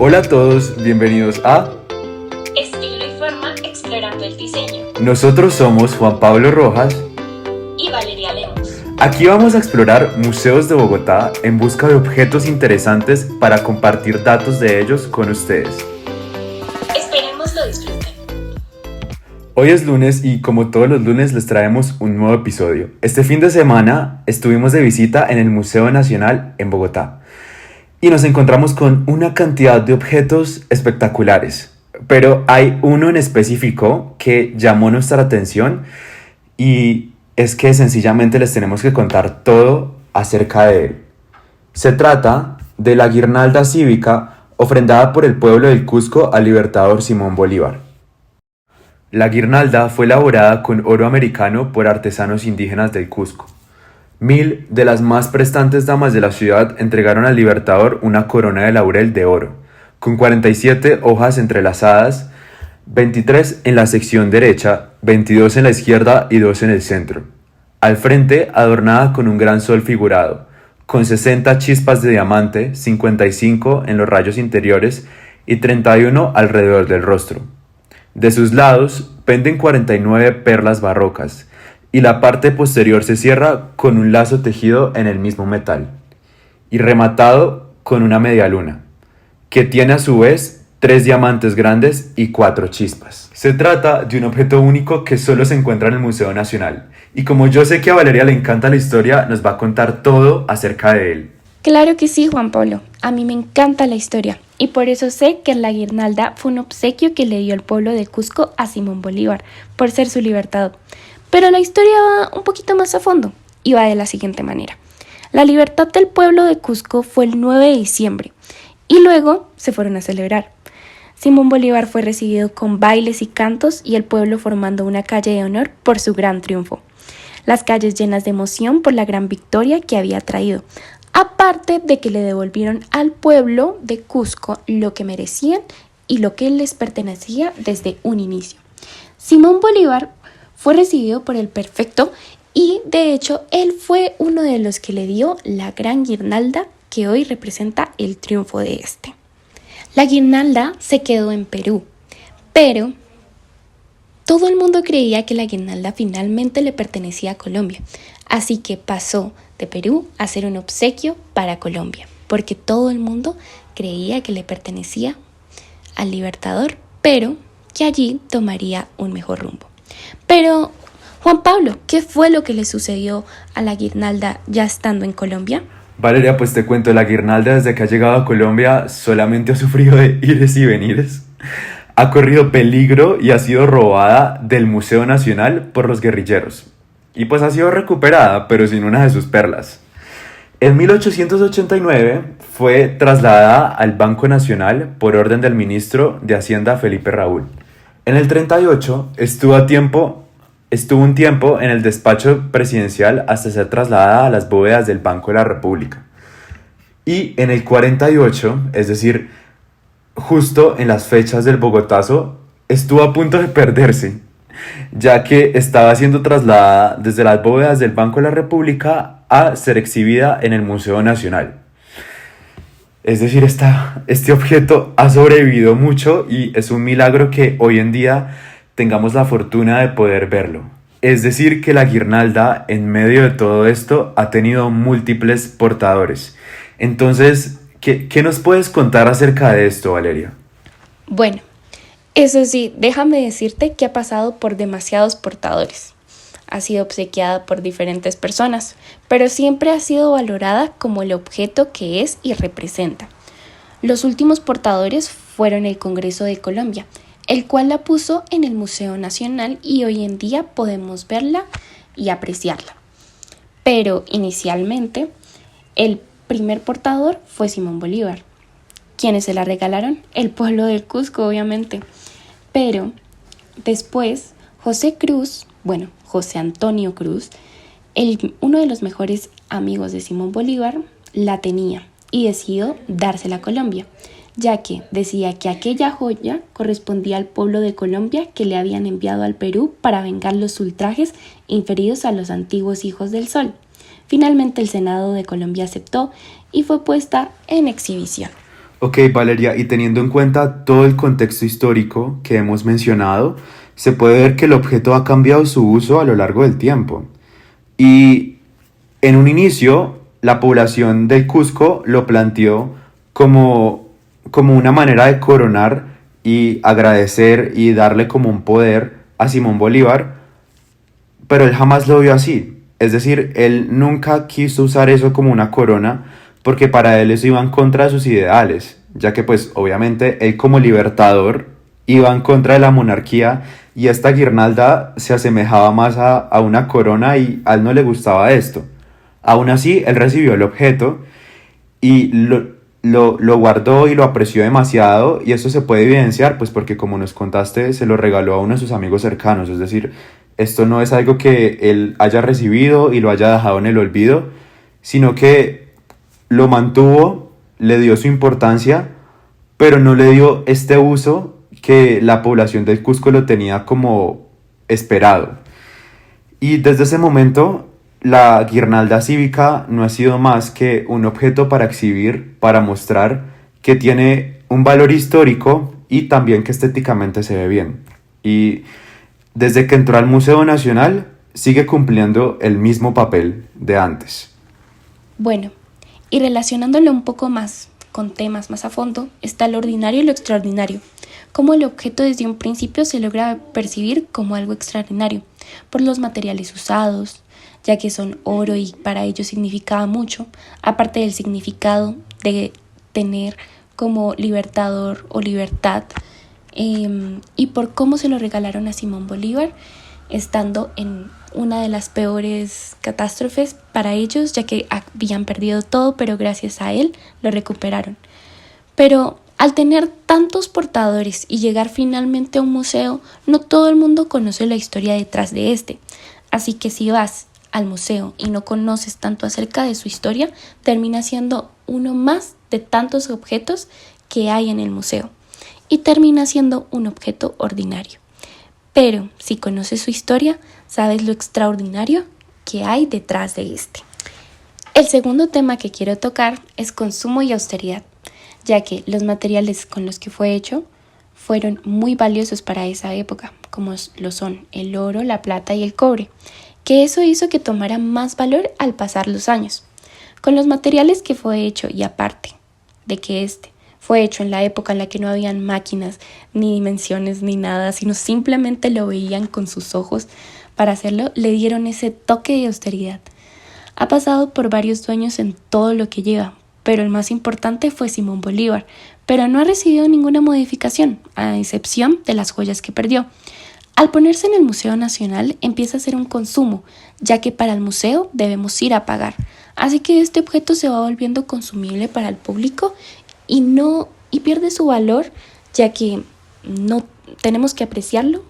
Hola a todos, bienvenidos a Estilo y forma explorando el diseño. Nosotros somos Juan Pablo Rojas. Y Valeria Lemos. Aquí vamos a explorar museos de Bogotá en busca de objetos interesantes para compartir datos de ellos con ustedes. Esperemos lo disfruten. Hoy es lunes y como todos los lunes les traemos un nuevo episodio. Este fin de semana estuvimos de visita en el Museo Nacional en Bogotá y nos encontramos con una cantidad de objetos espectaculares. Pero hay uno en específico que llamó nuestra atención y es que sencillamente les tenemos que contar todo acerca de él. Se trata de la guirnalda cívica ofrendada por el pueblo del Cusco al libertador Simón Bolívar. La guirnalda fue elaborada con oro americano por artesanos indígenas del Cusco. 1000 de las más prestantes damas de la ciudad entregaron al libertador una corona de laurel de oro, con 47 hojas entrelazadas, 23 en la sección derecha, 22 en la izquierda y 2 en el centro. Al frente, adornada con un gran sol figurado, con 60 chispas de diamante, 55 en los rayos interiores y 31 alrededor del rostro. De sus lados penden 49 perlas barrocas, y la parte posterior se cierra con un lazo tejido en el mismo metal, y rematado con una media luna, que tiene a su vez 3 diamantes grandes y 4 chispas. Se trata de un objeto único que solo se encuentra en el Museo Nacional, y como yo sé que a Valeria le encanta la historia, nos va a contar todo acerca de él. Claro que sí, Juan Pablo. A mí me encanta la historia y por eso sé que la guirnalda fue un obsequio que le dio el pueblo de Cusco a Simón Bolívar por ser su libertador. Pero la historia va un poquito más a fondo y va de la siguiente manera. La libertad del pueblo de Cusco fue el 9 de diciembre y luego se fueron a celebrar. Simón Bolívar fue recibido con bailes y cantos y el pueblo formando una calle de honor por su gran triunfo. Las calles llenas de emoción por la gran victoria que había traído, aparte de que le devolvieron al pueblo de Cusco lo que merecían y lo que les pertenecía desde un inicio. Simón Bolívar fue recibido por el prefecto y de hecho él fue uno de los que le dio la gran guirnalda que hoy representa el triunfo de este. La guirnalda se quedó en Perú, pero todo el mundo creía que la guirnalda finalmente le pertenecía a Colombia, así que pasó de Perú a ser un obsequio para Colombia, porque todo el mundo creía que le pertenecía al libertador, pero que allí tomaría un mejor rumbo. Pero, Juan Pablo, ¿qué fue lo que le sucedió a la guirnalda ya estando en Colombia? Valeria, pues te cuento, la guirnalda desde que ha llegado a Colombia solamente ha sufrido de ires y venires. Ha corrido peligro y ha sido robada del Museo Nacional por los guerrilleros. Y pues ha sido recuperada, pero sin una de sus perlas. En 1889 fue trasladada al Banco Nacional por orden del ministro de Hacienda Felipe Raúl. En el 38 estuvo un tiempo en el despacho presidencial hasta ser trasladada a las bóvedas del Banco de la República. Y en el 48, es decir, justo en las fechas del Bogotazo, estuvo a punto de perderse, ya que estaba siendo trasladada desde las bóvedas del Banco de la República a ser exhibida en el Museo Nacional. Es decir, este objeto ha sobrevivido mucho y es un milagro que hoy en día tengamos la fortuna de poder verlo. Es decir, que la guirnalda, en medio de todo esto, ha tenido múltiples portadores. Entonces, ¿qué nos puedes contar acerca de esto, Valeria? Bueno, eso sí, déjame decirte que ha pasado por demasiados portadores. Ha sido obsequiada por diferentes personas, pero siempre ha sido valorada como el objeto que es y representa. Los últimos portadores fueron el Congreso de Colombia, el cual la puso en el Museo Nacional y hoy en día podemos verla y apreciarla. Pero inicialmente, el primer portador fue Simón Bolívar. ¿Quiénes se la regalaron? El pueblo del Cusco, obviamente. Pero después, José Antonio Cruz, uno de los mejores amigos de Simón Bolívar, la tenía y decidió dársela a Colombia, ya que decía que aquella joya correspondía al pueblo de Colombia que le habían enviado al Perú para vengar los ultrajes inferidos a los antiguos hijos del sol. Finalmente el Senado de Colombia aceptó y fue puesta en exhibición. Ok, Valeria, y teniendo en cuenta todo el contexto histórico que hemos mencionado, se puede ver que el objeto ha cambiado su uso a lo largo del tiempo. Y en un inicio, la población del Cusco lo planteó como una manera de coronar y agradecer y darle como un poder a Simón Bolívar, pero él jamás lo vio así. Es decir, él nunca quiso usar eso como una corona porque para él eso iba en contra de sus ideales, ya que pues obviamente él como libertador iba en contra de la monarquía y esta guirnalda se asemejaba más a una corona y a él no le gustaba esto. Aún así, él recibió el objeto y lo guardó y lo apreció demasiado y esto se puede evidenciar pues porque como nos contaste se lo regaló a uno de sus amigos cercanos, es decir, esto no es algo que él haya recibido y lo haya dejado en el olvido, sino que lo mantuvo, le dio su importancia, pero no le dio este uso que la población del Cusco lo tenía como esperado. Y desde ese momento, la guirnalda cívica no ha sido más que un objeto para exhibir, para mostrar que tiene un valor histórico y también que estéticamente se ve bien. Y desde que entró al Museo Nacional, sigue cumpliendo el mismo papel de antes. Bueno, y relacionándolo un poco más con temas más a fondo, está lo ordinario y lo extraordinario. Cómo el objeto desde un principio se logra percibir como algo extraordinario, por los materiales usados, ya que son oro y para ellos significaba mucho, aparte del significado de tener como libertador o libertad, y por cómo se lo regalaron a Simón Bolívar, estando en una de las peores catástrofes para ellos, ya que habían perdido todo, pero gracias a él lo recuperaron. Pero al tener tantos portadores y llegar finalmente a un museo, no todo el mundo conoce la historia detrás de este. Así que si vas al museo y no conoces tanto acerca de su historia, termina siendo uno más de tantos objetos que hay en el museo y termina siendo un objeto ordinario. Pero si conoces su historia, sabes lo extraordinario que hay detrás de este. El segundo tema que quiero tocar es consumo y austeridad, ya que los materiales con los que fue hecho fueron muy valiosos para esa época, como lo son el oro, la plata y el cobre, que eso hizo que tomara más valor al pasar los años. Con los materiales que fue hecho y aparte de que este fue hecho en la época en la que no habían máquinas, ni dimensiones, ni nada, sino simplemente lo veían con sus ojos para hacerlo, le dieron ese toque de austeridad. Ha pasado por varios dueños en todo lo que lleva, pero el más importante fue Simón Bolívar, pero no ha recibido ninguna modificación, a excepción de las joyas que perdió. Al ponerse en el Museo Nacional empieza a ser un consumo, ya que para el museo debemos ir a pagar. Así que este objeto se va volviendo consumible para el público y pierde su valor, ya que no tenemos que apreciarlo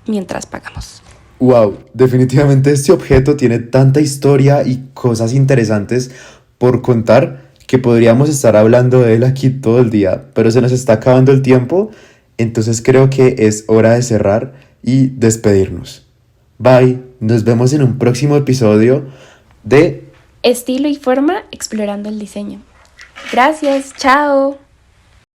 mientras pagamos. Wow, definitivamente este objeto tiene tanta historia y cosas interesantes por contar que podríamos estar hablando de él aquí todo el día, pero se nos está acabando el tiempo, entonces creo que es hora de cerrar y despedirnos. Bye, nos vemos en un próximo episodio de Estilo y forma explorando el diseño. Gracias, chao.